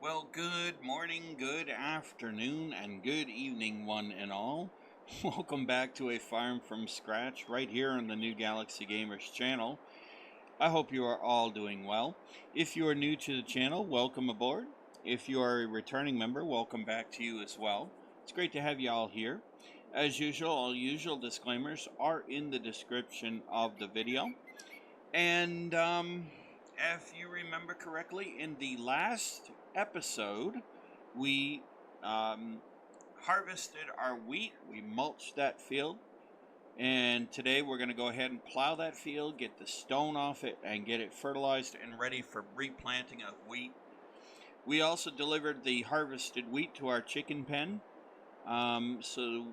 Well, good morning, good afternoon, and good evening, one and all. Welcome back to a Farm from Scratch right here on the New Galaxy Gamers channel. I hope you are all doing well. If you are new to the channel, welcome aboard. If you are a returning member, welcome back to you as well. It's great to have you all here. As usual, all usual disclaimers are in the description of the video. And if you remember correctly, in the last episode, we harvested our wheat. We mulched that field. And today we're going to go ahead and plow that field, get the stone off it, and get it fertilized and ready for replanting of wheat. We also delivered the harvested wheat to our chicken pen. So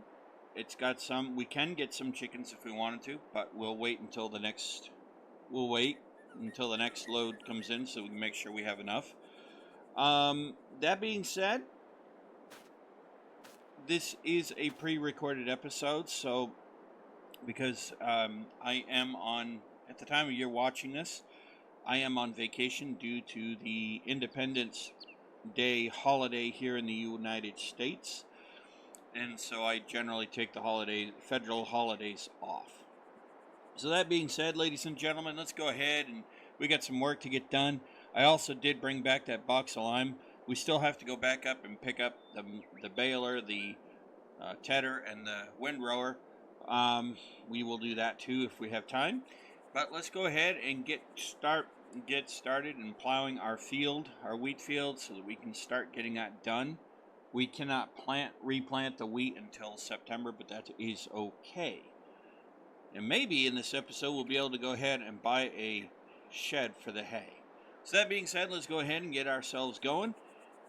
it's got some, we can get some chickens if we wanted to, but we'll wait until the next load comes in so we can make sure we have enough. That being said, this is a pre-recorded episode, so because I am on, at the time of you're watching this, I am on vacation due to the Independence Day holiday here in the United States, and so I generally take the federal holidays off. So that being said, ladies and gentlemen, let's go ahead, and we got some work to get done. I also did bring back that box of lime. We still have to go back up and pick up the baler, the tedder, and the windrower. We will do that too if we have time. But let's go ahead and get started in plowing our field, our wheat field, so that we can start getting that done. We cannot replant the wheat until September, but that is okay. And maybe in this episode we'll be able to go ahead and buy a shed for the hay. So that being said, let's go ahead and get ourselves going.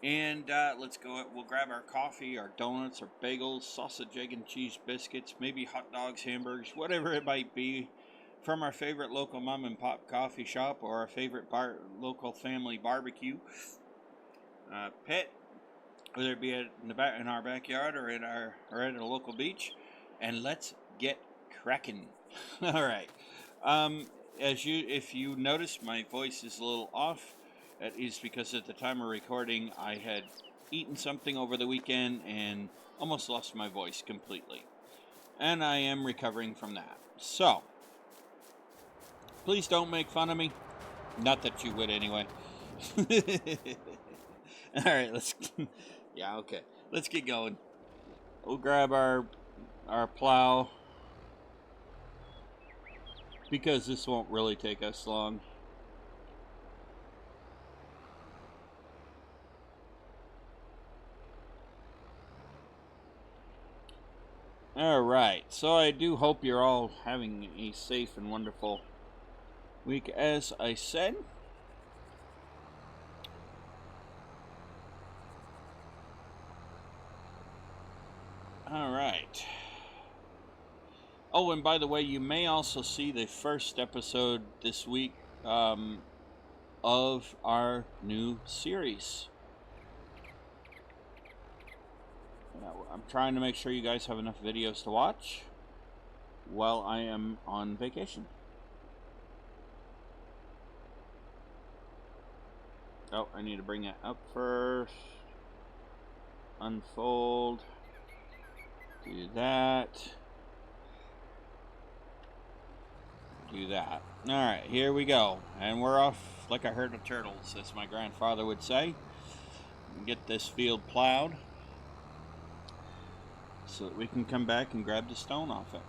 And let's go. We'll grab our coffee, our donuts, our bagels, sausage, egg, and cheese biscuits, maybe hot dogs, hamburgers, whatever it might be, from our favorite local mom and pop coffee shop or our favorite local family barbecue pit, whether it be in our backyard or at a local beach. And let's get cracking. All right. If you notice, my voice is a little off. That is because at the time of recording, I had eaten something over the weekend and almost lost my voice completely. And I am recovering from that. So, please don't make fun of me. Not that you would anyway. All right, okay. Let's get going. We'll grab our plow, because this won't really take us long. Alright, so I do hope you're all having a safe and wonderful week, as I said. Alright. Oh, and by the way, you may also see the first episode this week of our new series. I'm trying to make sure you guys have enough videos to watch while I am on vacation. Oh, I need to bring it up first. Unfold. Do that. Do that. Alright, here we go. And we're off like a herd of turtles, as my grandfather would say. Get this field plowed so that we can come back and grab the stone off it.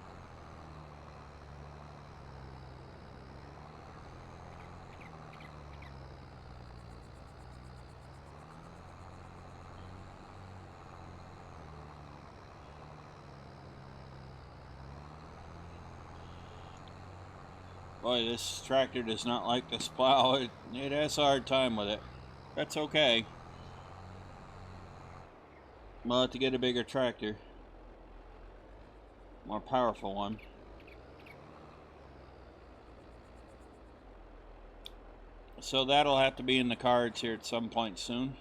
Boy, this tractor does not like this plow. It has a hard time with it. That's okay. We'll have to get a bigger tractor. More powerful one. So that'll have to be in the cards here at some point soon.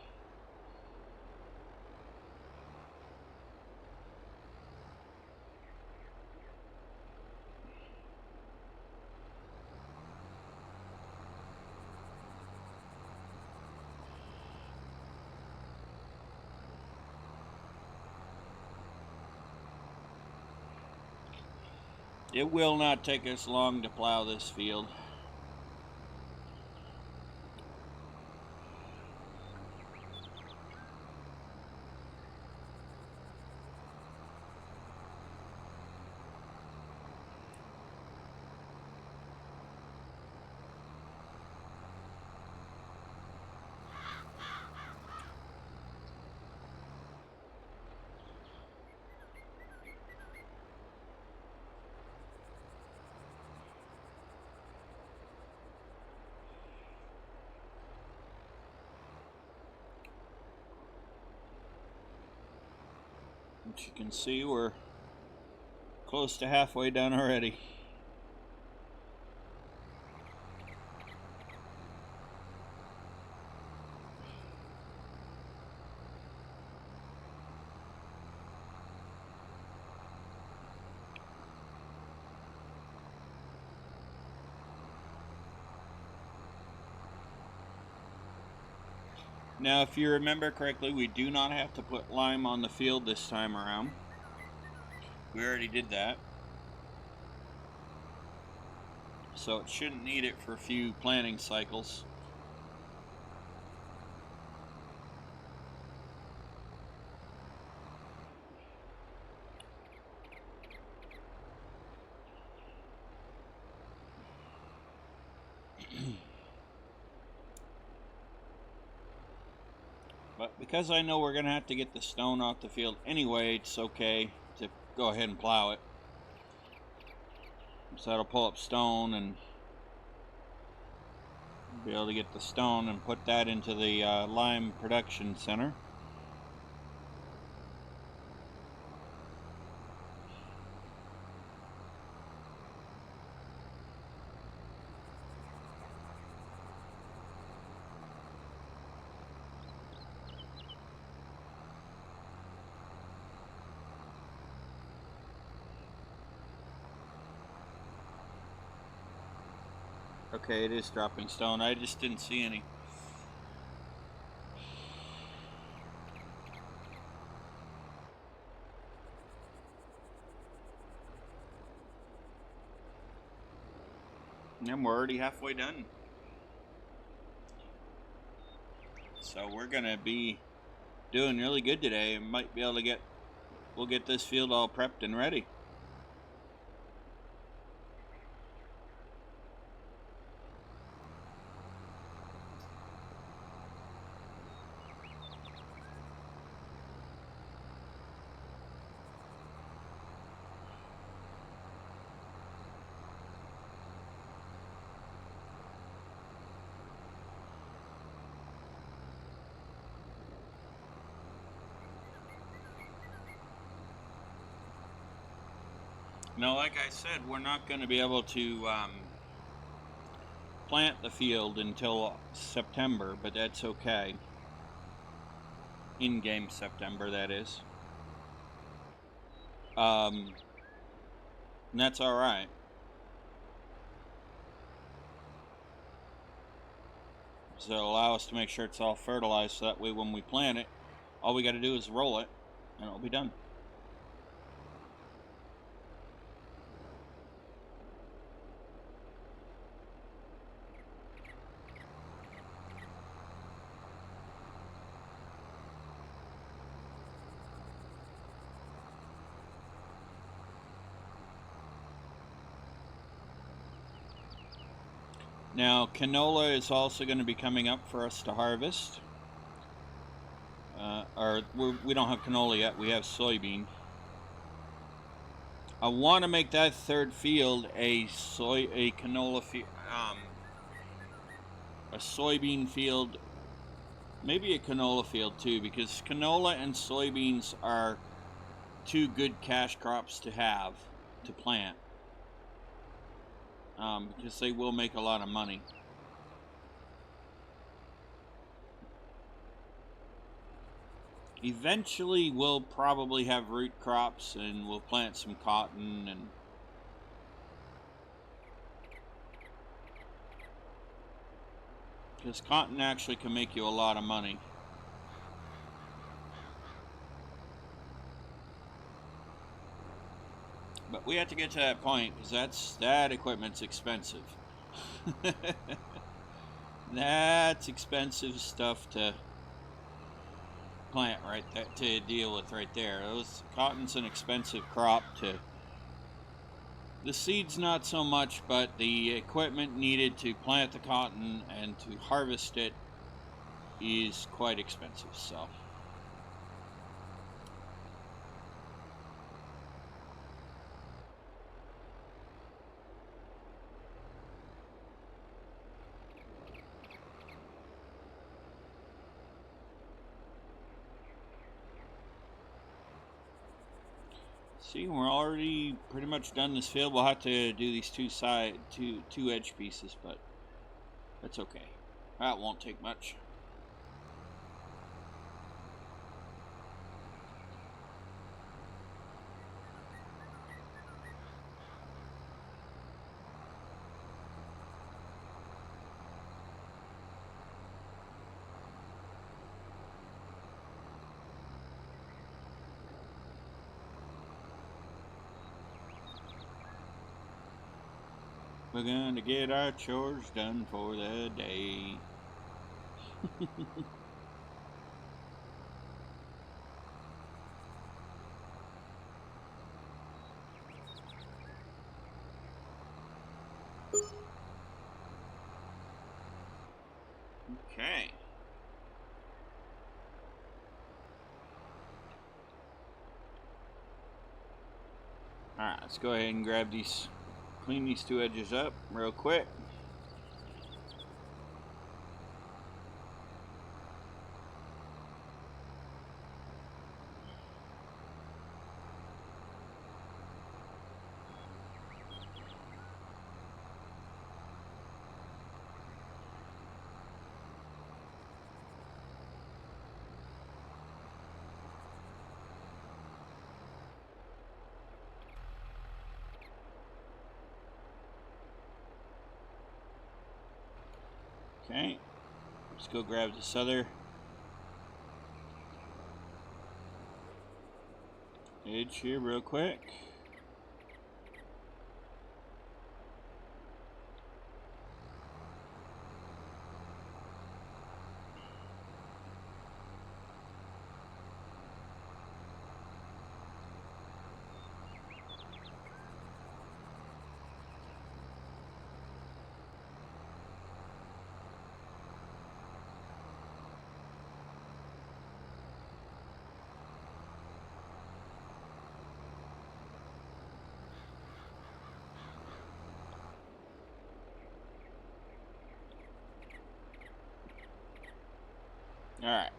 It will not take us long to plow this field. As you can see, we're close to halfway done already. Now, if you remember correctly, we do not have to put lime on the field this time around. We already did that. So it shouldn't need it for a few planting cycles. But because I know we're going to have to get the stone off the field anyway, it's okay to go ahead and plow it. So that'll pull up stone and be able to get the stone and put that into the lime production center. Okay, it is dropping stone. I just didn't see any. And we're already halfway done. So we're gonna be doing really good today. Might be able to we'll get this field all prepped and ready. Now, like I said, we're not going to be able to plant the field until September, but that's okay. In-game September, that is. And that's alright. So it'll allow us to make sure it's all fertilized, so that way when we plant it, all we got to do is roll it, and it'll be done. Now, canola is also going to be coming up for us to harvest. We don't have canola yet, we have soybean. I want to make that third field a canola field, a soybean field, maybe a canola field too, because canola and soybeans are two good cash crops to have, to plant. Because they will make a lot of money. Eventually we'll probably have root crops and we'll plant some cotton, and because cotton actually can make you a lot of money. But we have to get to that point because that equipment's expensive. That's expensive stuff to plant right there, to deal with right there. Cotton's an expensive crop to. The seeds not so much, but the equipment needed to plant the cotton and to harvest it is quite expensive. So. See, we're already pretty much done this field. We'll have to do these two edge pieces, but that's okay. That won't take much. We're gonna get our chores done for the day. Okay. Alright, let's go ahead and grab these, clean these two edges up real quick. Okay, let's go grab this other edge here real quick. Alright.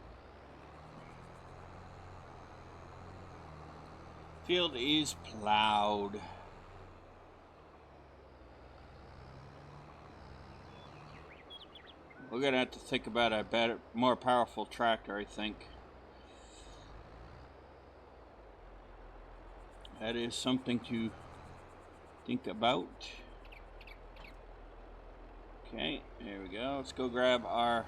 Field is plowed. We're gonna have to think about a better, more powerful tractor, I think. That is something to think about. Okay, there we go. Let's go grab our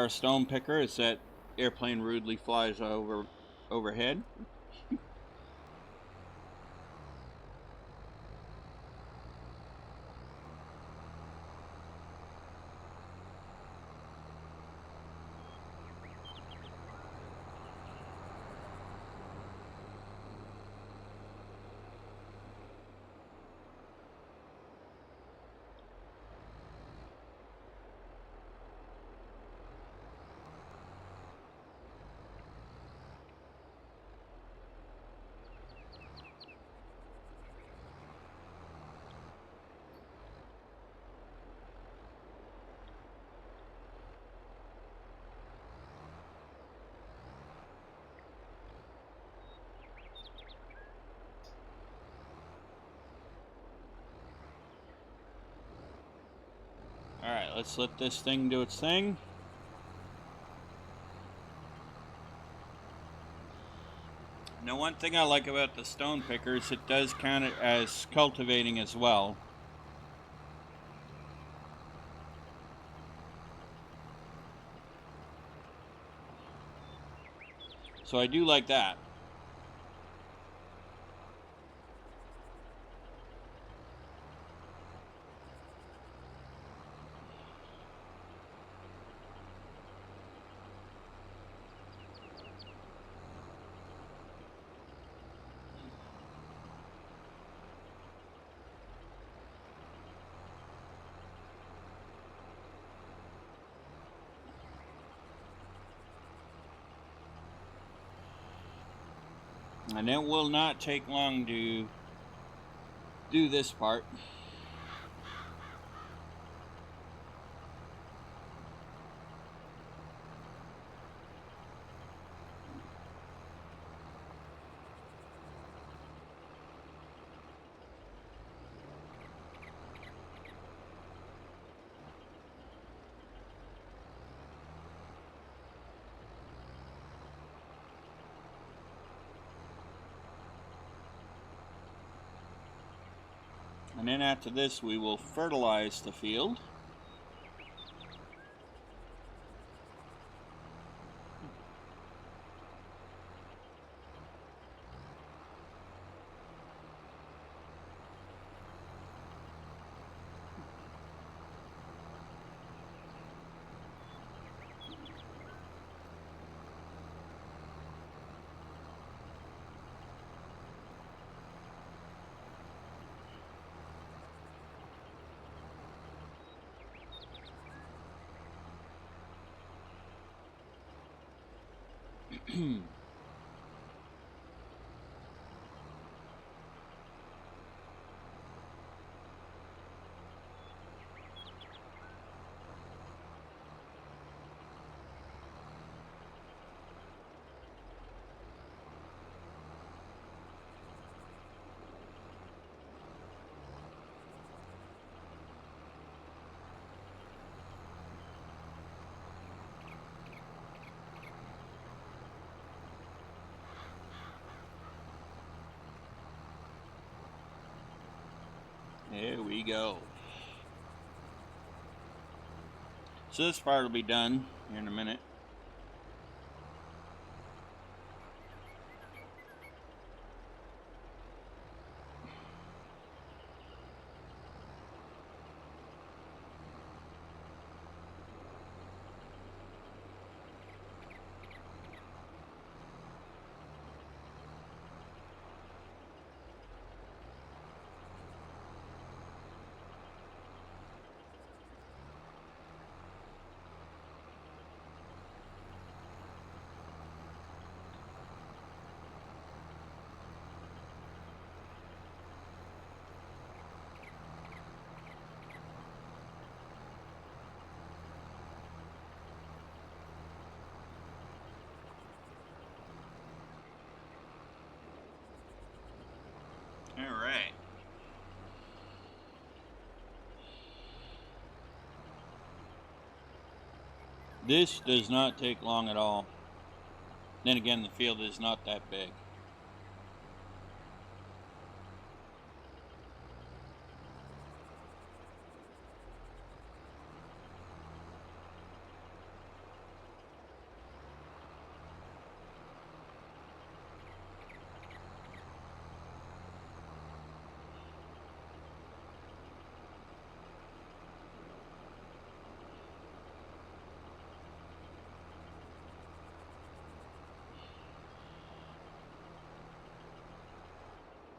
stone picker as that airplane rudely flies overhead. Alright, let's let this thing do its thing. No one thing I like about the stone picker is it does count it as cultivating as well. So I do like that. And it will not take long to do this part. And then after this, we will fertilize the field. There we go. So this part will be done here in a minute. All right. This does not take long at all. Then again, the field is not that big.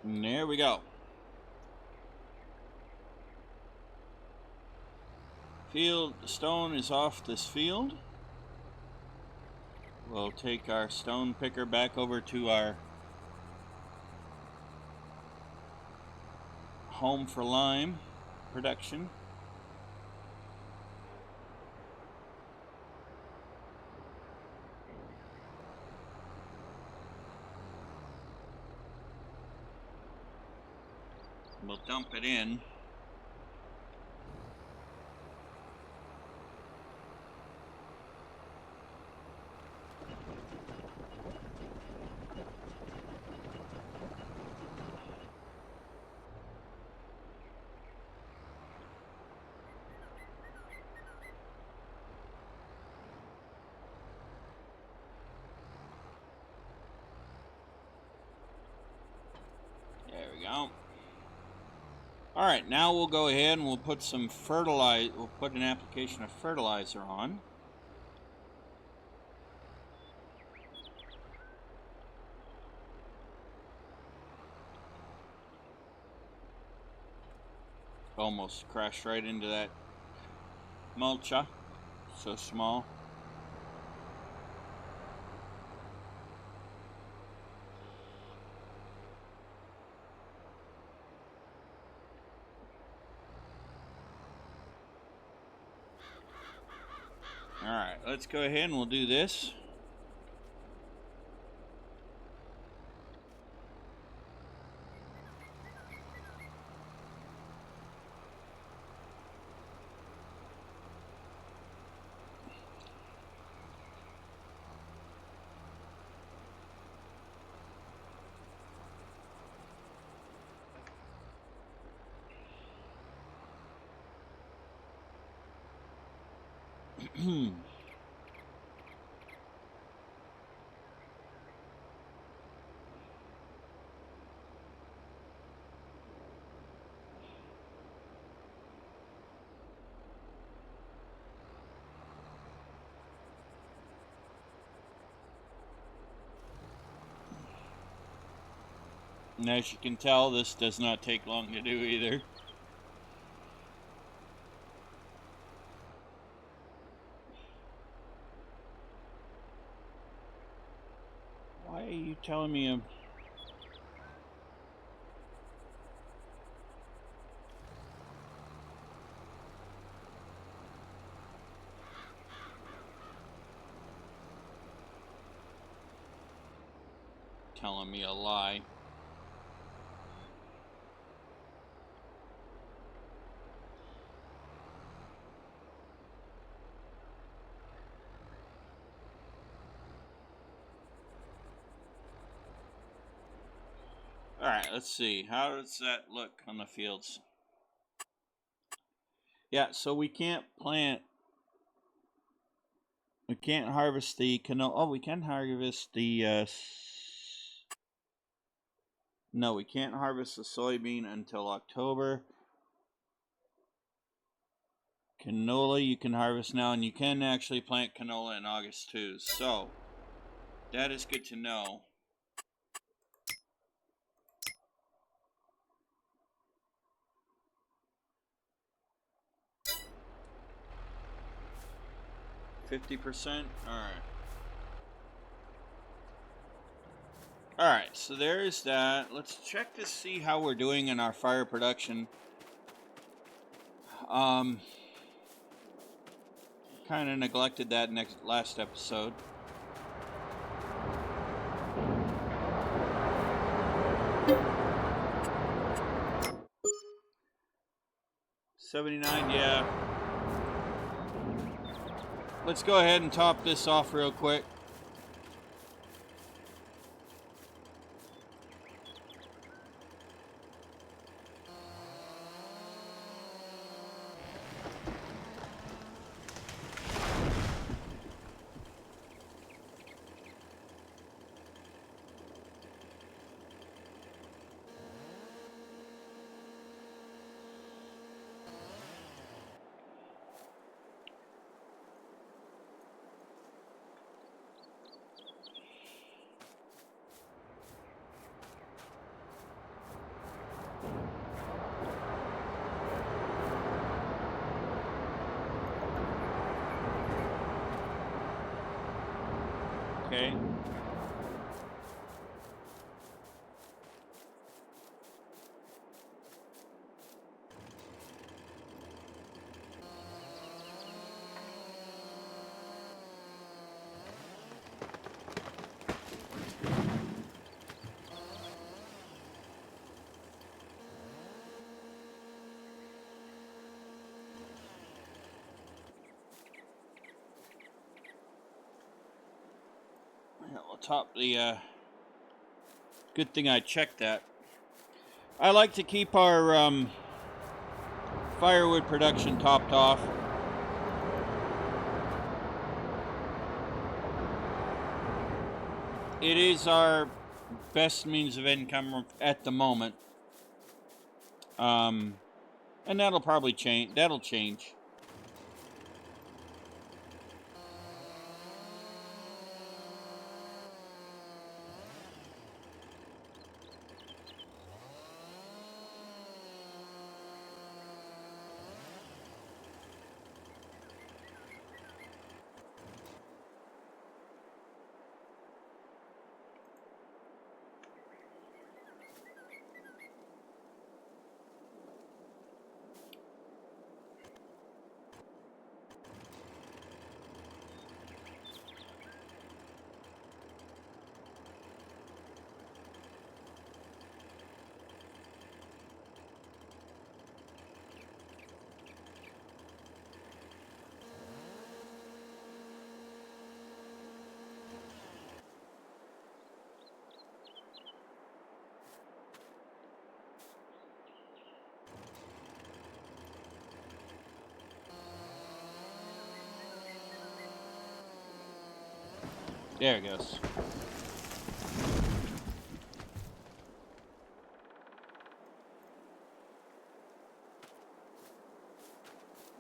And there we go. The stone is off this field. We'll take our stone picker back over to our home for lime production. We'll dump it in. go. All right, now we'll go ahead and we'll put some fertilizer. We'll put an application of fertilizer on. Almost crashed right into that mulcha. So small. Alright, let's go ahead and we'll do this. And as you can tell, this does not take long to do either. Why are you telling me I'm... telling me a lie? Alright, let's see. How does that look on the fields? Yeah, so we can't plant... We can't harvest the canola. Oh, we can harvest the... No, we can't harvest the soybean until October. Canola you can harvest now, and you can actually plant canola in August too. So, that is good to know. %? Alright. Alright, so there's that. Let's check to see how we're doing in our fire production. Kind of neglected that last episode. $79, yeah. Let's go ahead and top this off real quick. Okay. We'll top the, good thing I checked that. I like to keep our, firewood production topped off. It is our best means of income at the moment. And that'll probably change. That'll change. There it goes.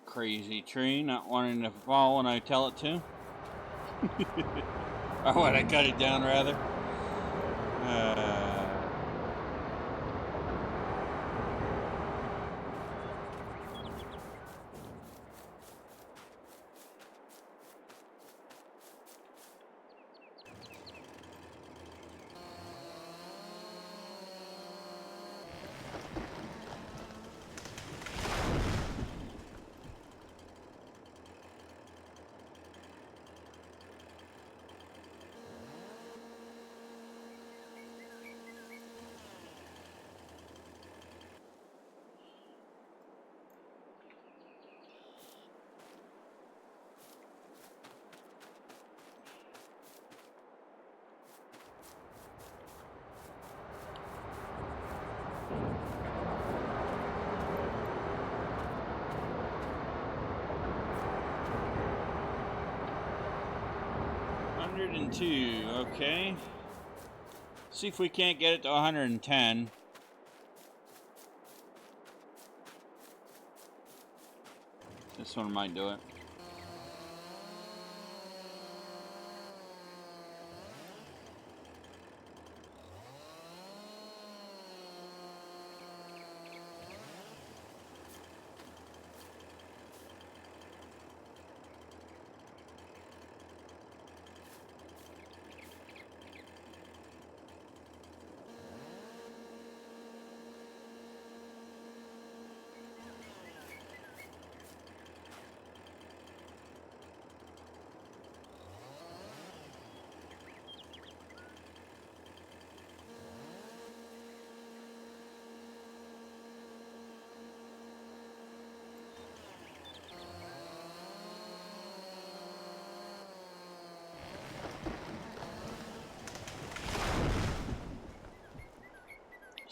Crazy tree, not wanting to fall when I tell it to. Or when I cut it down, rather. $102, okay. See if we can't get it to 110. This one might do it.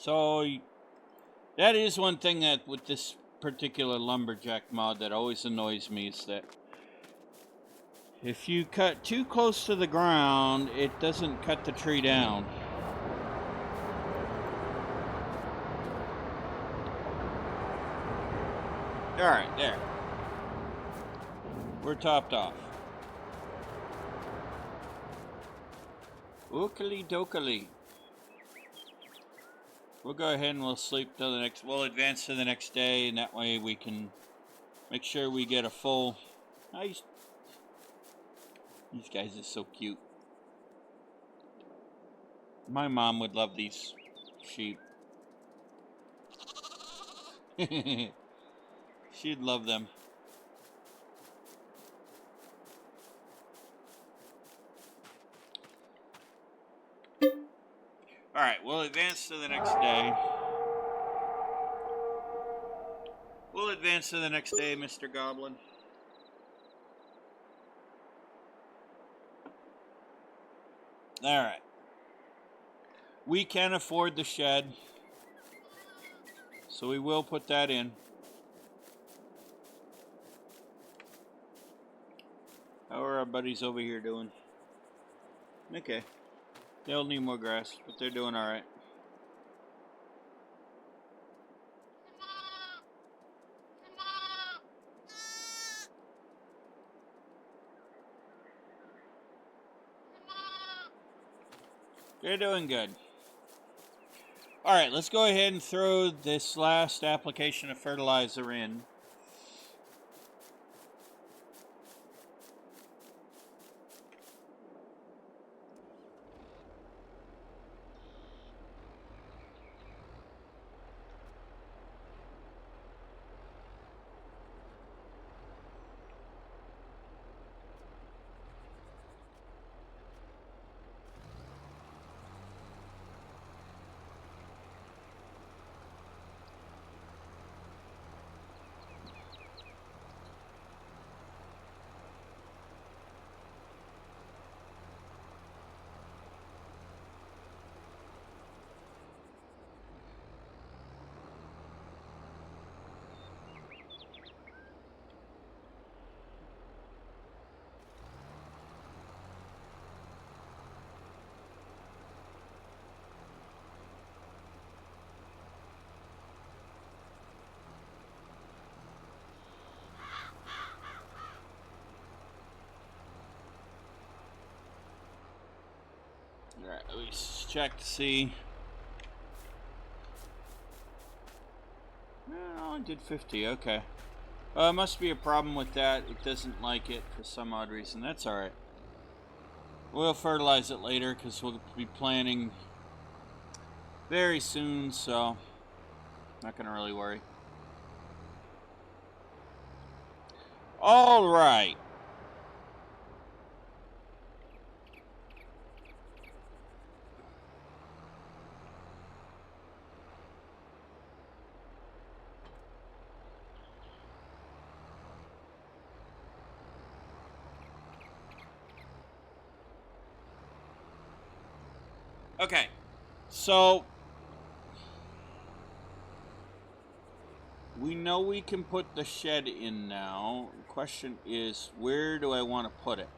So that is one thing that with this particular lumberjack mod that always annoys me is that if you cut too close to the ground, it doesn't cut the tree down. Alright, there. We're topped off. Ookily dokily. We'll go ahead and we'll sleep till the next... We'll advance to the next day, and that way we can make sure we get a full... These guys are so cute. My mom would love these sheep. She'd love them. Alright, we'll advance to the next day. We'll advance to the next day, Mr. Goblin. Alright. We can afford the shed, so we will put that in. How are our buddies over here doing? Okay. They'll need more grass, but they're doing alright. You're doing good. All right, let's go ahead and throw this last application of fertilizer in. All right, let me check to see. No, I did 50. Okay. Must be a problem with that. It doesn't like it for some odd reason. That's all right. We'll fertilize it later because we'll be planting very soon, so not gonna really worry. All right. Okay, so we know we can put the shed in now. The question is, where do I want to put it?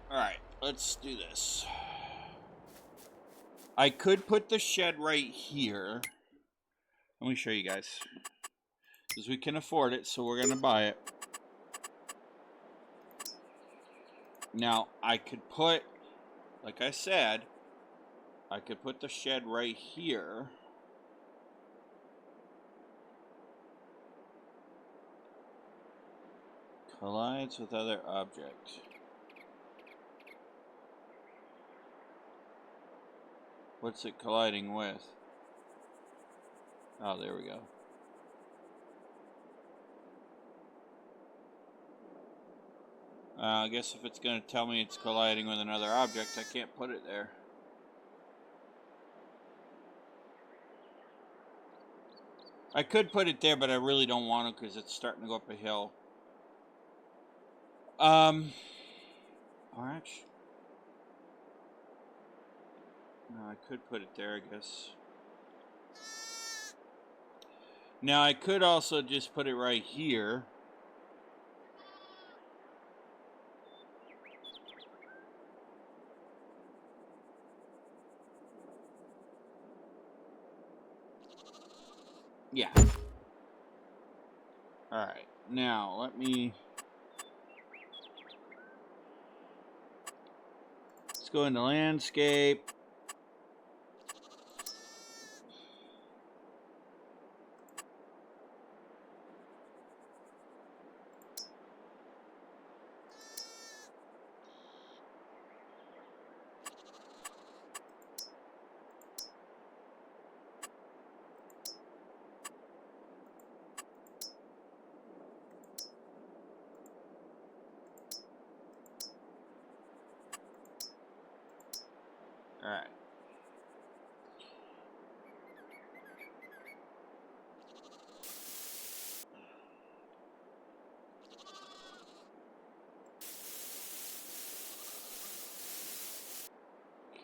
All right, let's do this. I could put the shed right here. Let me show you guys. Because we can afford it, so we're going to buy it. Now, I could put, like I said, I could put the shed right here. Collides with other object. What's it colliding with? Oh, there we go. I guess if it's going to tell me it's colliding with another object, I can't put it there. I could put it there, but I really don't want to because it's starting to go up a hill. Orange? No, I could put it there, I guess. Now, I could also just put it right here. Yeah. Alright, now let me... Let's go into landscape. Alright.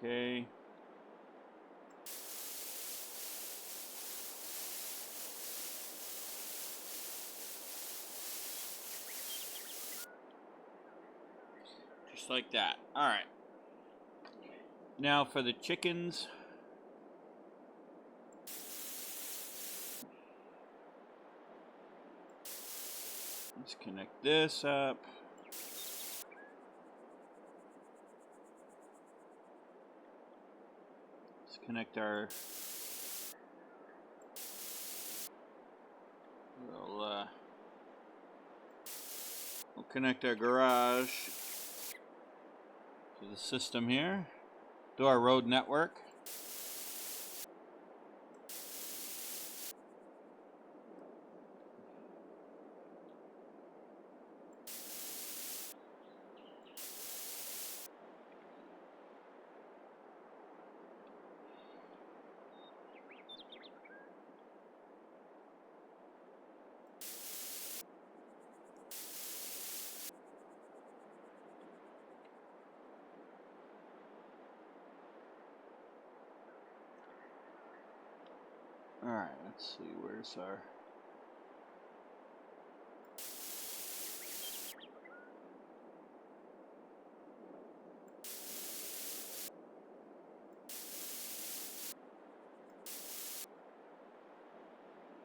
Okay. Just like that. All right. Now for the chickens. Let's connect this up. Let's connect our... We'll connect our garage to the system here. Do our road network. Alright, let's see, where's our...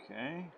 Okay.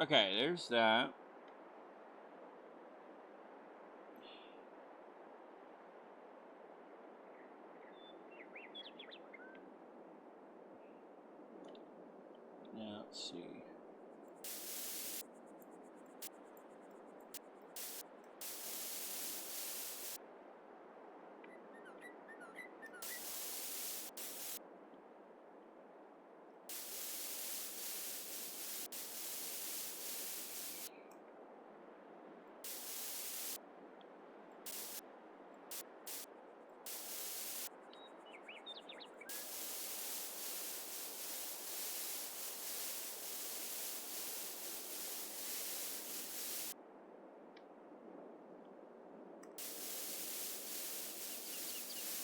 Okay, there's that. Now, let's see.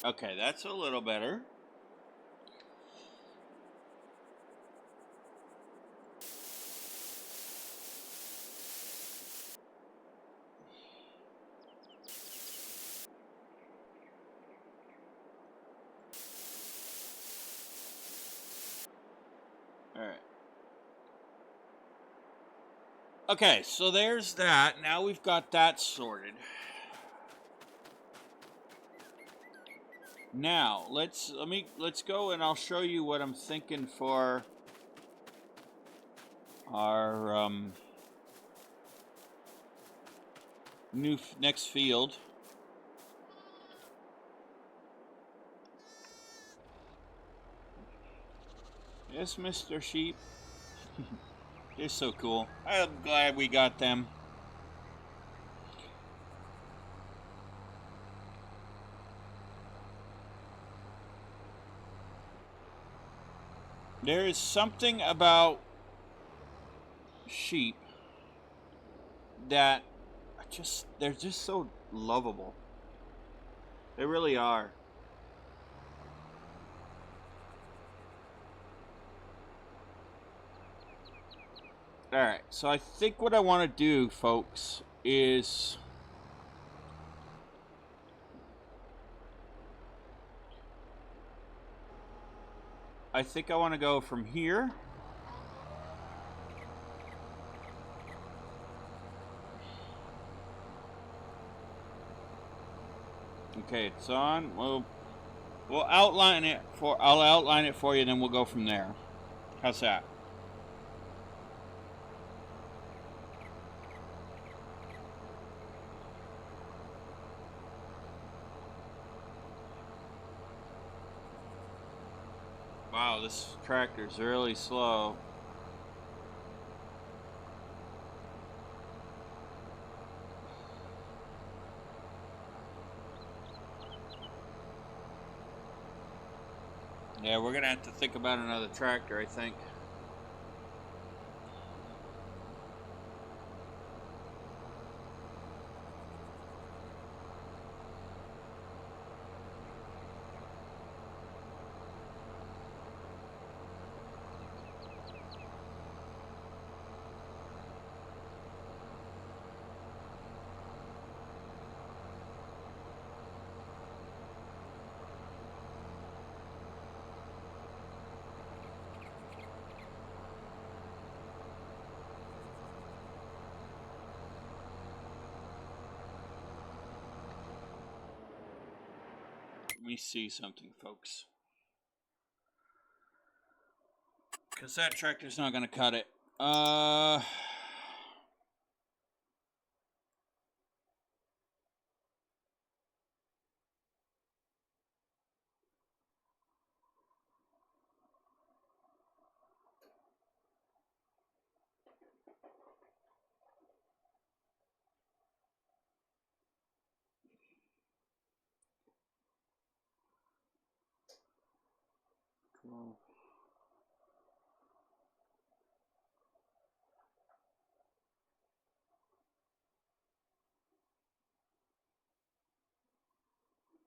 Okay, that's a little better. Alright. Okay, so there's that. Now we've got that sorted. Now, let's go and I'll show you what I'm thinking for our next field. Yes, Mr. Sheep. They're so cool. I'm glad we got them. There is something about sheep that they're just so lovable. They really are. Alright, so I think what I want to do, folks, is I think I want to go from here. Okay, it's on. I'll outline it for you, then we'll go from there. How's that? Wow, this tractor's really slow. Yeah, we're gonna have to think about another tractor, I think. Let me see something, folks. Because that tractor's not going to cut it. Cool.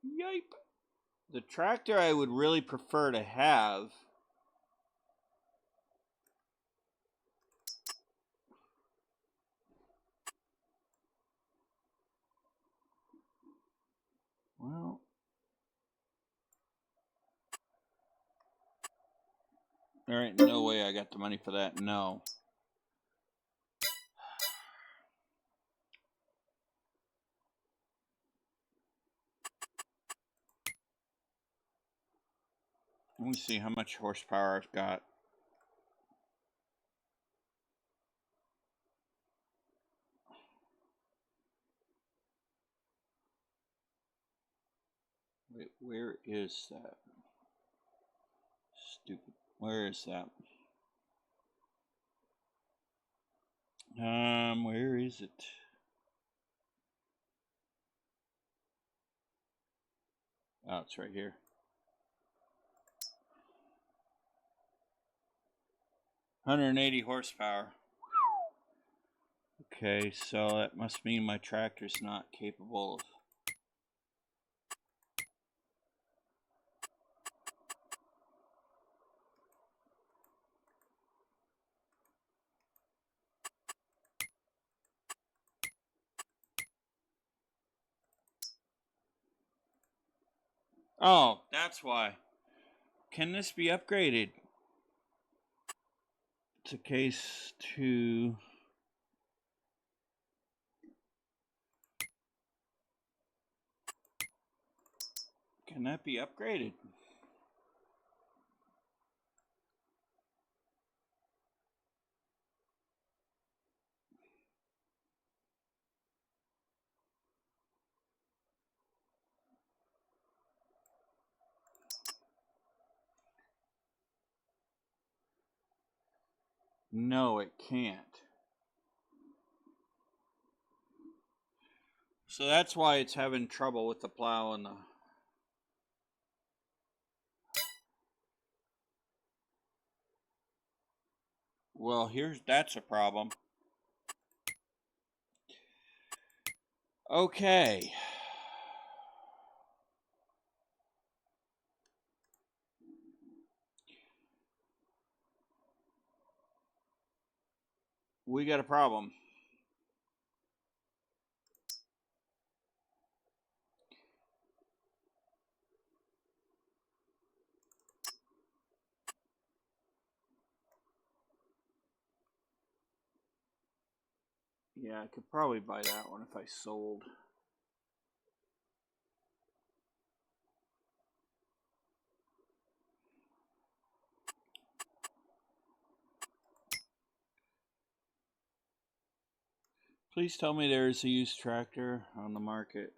Yipe. The tractor I would really prefer to have. Well, there ain't no way I got the money for that. No. Let me see how much horsepower I've got. Wait, where is that? Stupid. Where is that? Where is it? Oh, it's right here. 180 horsepower. Okay, so that must mean my tractor's not capable of... Oh, that's why. Can this be upgraded to case 2? Can that be upgraded? No, it can't. So that's why it's having trouble with the plow and the... Well, that's a problem. Okay. We got a problem. Yeah, I could probably buy that one if I sold. Please tell me there's a used tractor on the market.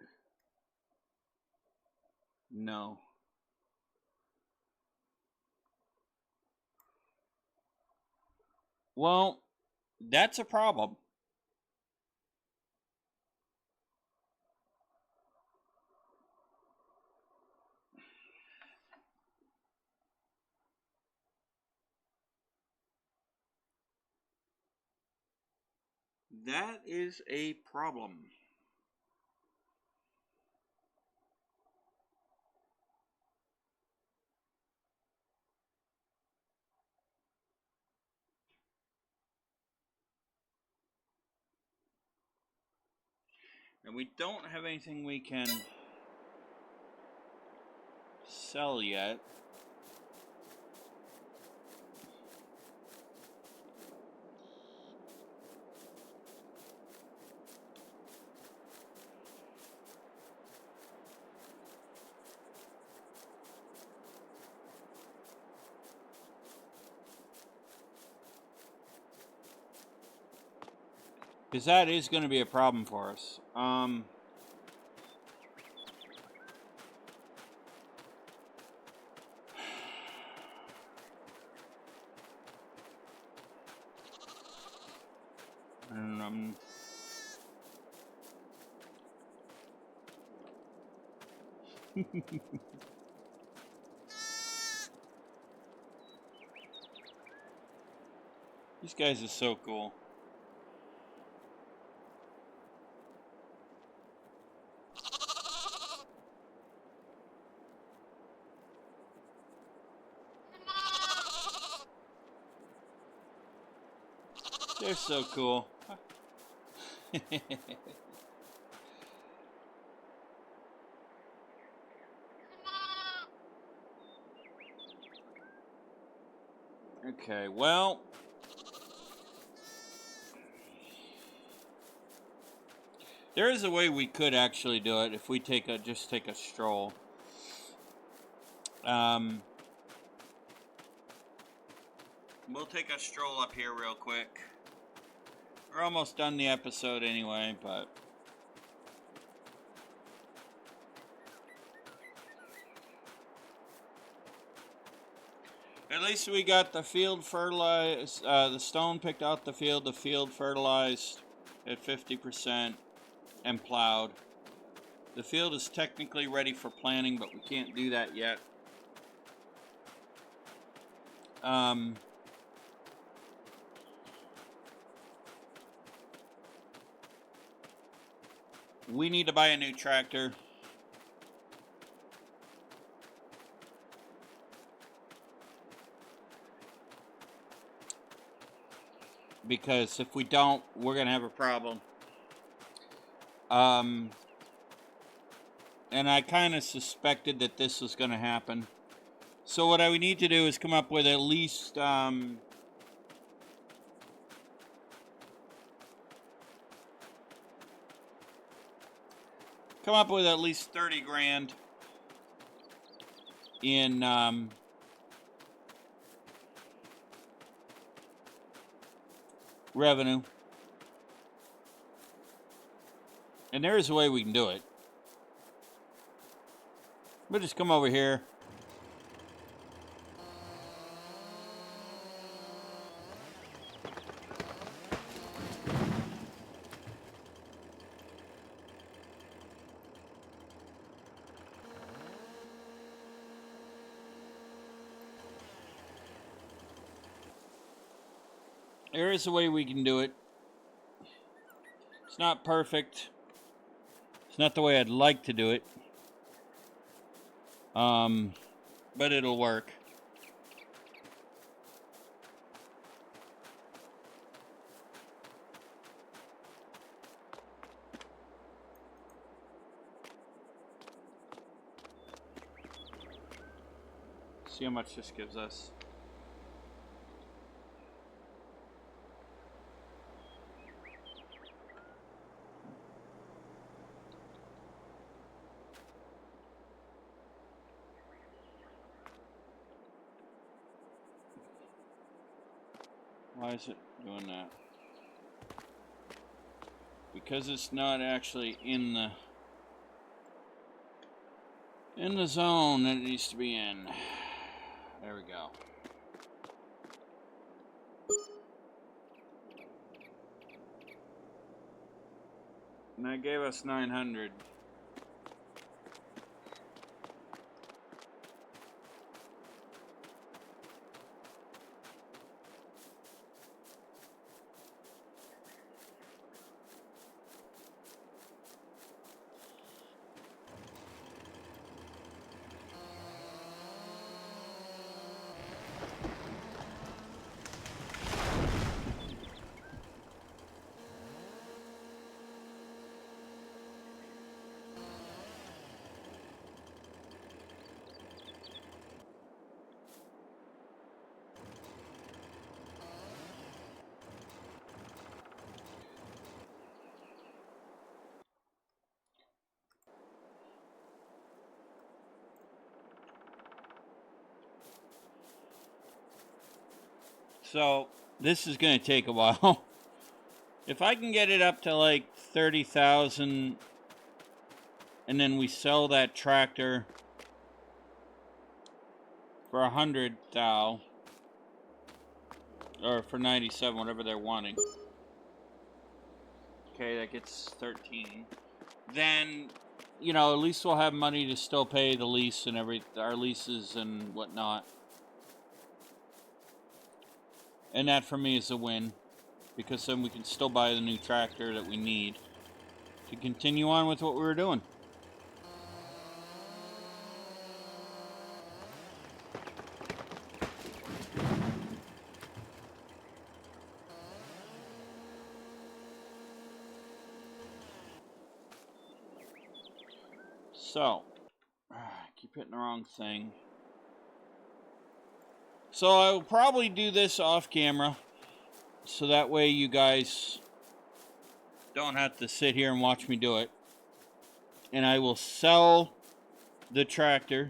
No. Well, that's a problem. That is a problem. And we don't have anything we can sell yet. Because that is going to be a problem for us. And, these guys are so cool. They're so cool. Okay, well, there is a way we could actually do it if we just take a stroll. We'll take a stroll up here real quick. We're almost done the episode anyway, but at least we got the field fertilized, the stone picked out the field fertilized at 50% and plowed. The field is technically ready for planting, but we can't do that yet. We need to buy a new tractor. Because if we don't, we're going to have a problem. And I kind of suspected that this was going to happen. So what I would need to do is come up with at least... come up with at least 30 grand in revenue. And there is a way we can do it. We'll just come over here. There is a way we can do it. It's not perfect. It's not the way I'd like to do it. But it'll work. See how much this gives us. Why is it doing that? Because it's not actually in the zone that it needs to be in. There we go. And that gave us 900. So, this is going to take a while. If I can get it up to like 30,000 and then we sell that tractor for 100,000 or for 97, whatever they're wanting. Okay, that gets 13. Then, you know, at least we'll have money to still pay the lease and our leases and whatnot. And that for me is a win, because then we can still buy the new tractor that we need to continue on with what we were doing. So, I keep hitting the wrong thing. So I will probably do this off camera, so that way you guys don't have to sit here and watch me do it. And I will sell the tractor.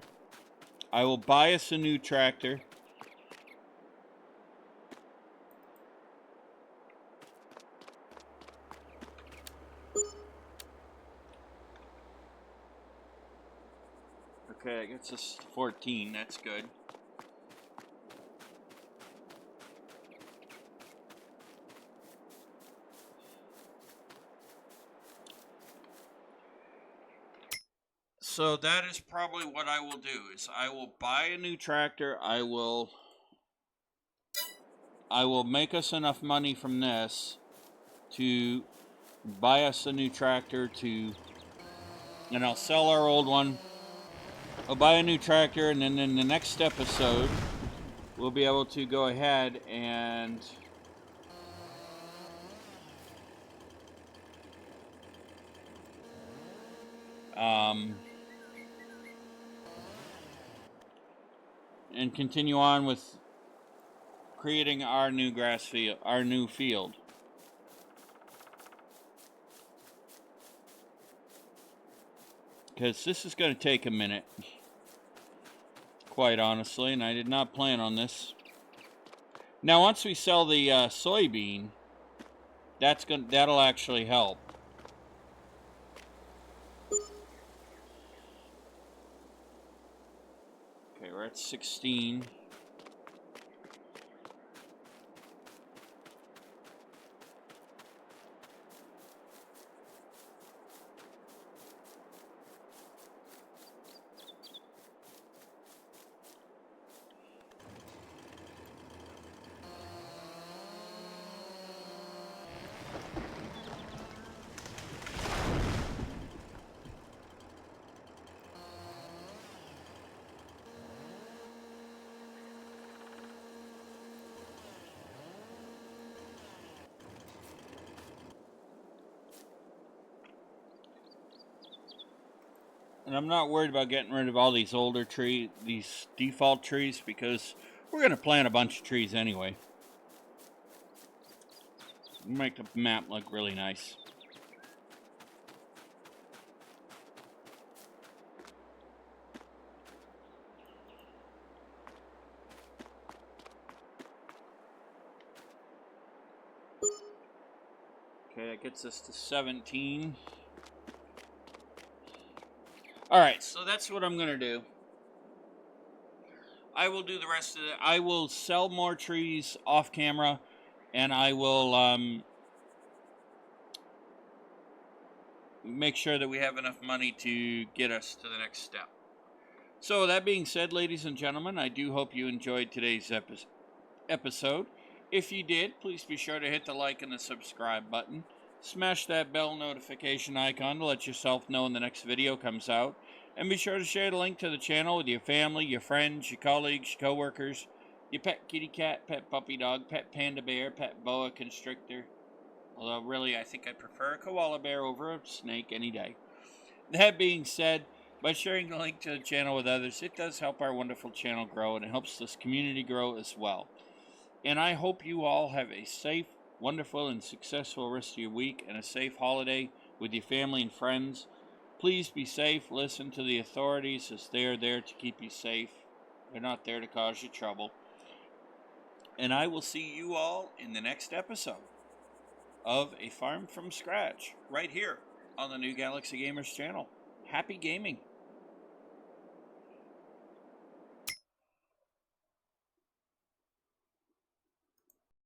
I will buy us a new tractor. Okay, that gets us 14. That's good. So that is probably what I will do, is I will buy a new tractor. I will make us enough money from this to buy us a new tractor and I'll sell our old one. I'll buy a new tractor, and then in the next episode, we'll be able to go ahead and continue on with creating our new grass field, our new field. Because this is going to take a minute, quite honestly, and I did not plan on this. Now, once we sell the soybean, that'll actually help. Okay, we're at 16. And I'm not worried about getting rid of all these older trees, these default trees, because we're going to plant a bunch of trees anyway. Make the map look really nice. Okay, that gets us to 17. Alright, so that's what I'm going to do. I will do the rest of it. I will sell more trees off camera, and I will make sure that we have enough money to get us to the next step. So that being said, ladies and gentlemen, I do hope you enjoyed today's episode. If you did, please be sure to hit the like and the subscribe button. Smash that bell notification icon to let yourself know when the next video comes out. And be sure to share the link to the channel with your family, your friends, your colleagues, your coworkers, your pet kitty cat, pet puppy dog, pet panda bear, pet boa constrictor. Although really I think I prefer a koala bear over a snake any day. That being said, by sharing the link to the channel with others, it does help our wonderful channel grow, and it helps this community grow as well. And I hope you all have a safe, wonderful, and successful rest of your week, and a safe holiday with your family and friends. Please be safe. Listen to the authorities, as they are there to keep you safe. They're not there to cause you trouble. And I will see you all in the next episode of A Farm from Scratch, right here on the New Galaxy Gamers channel. Happy gaming!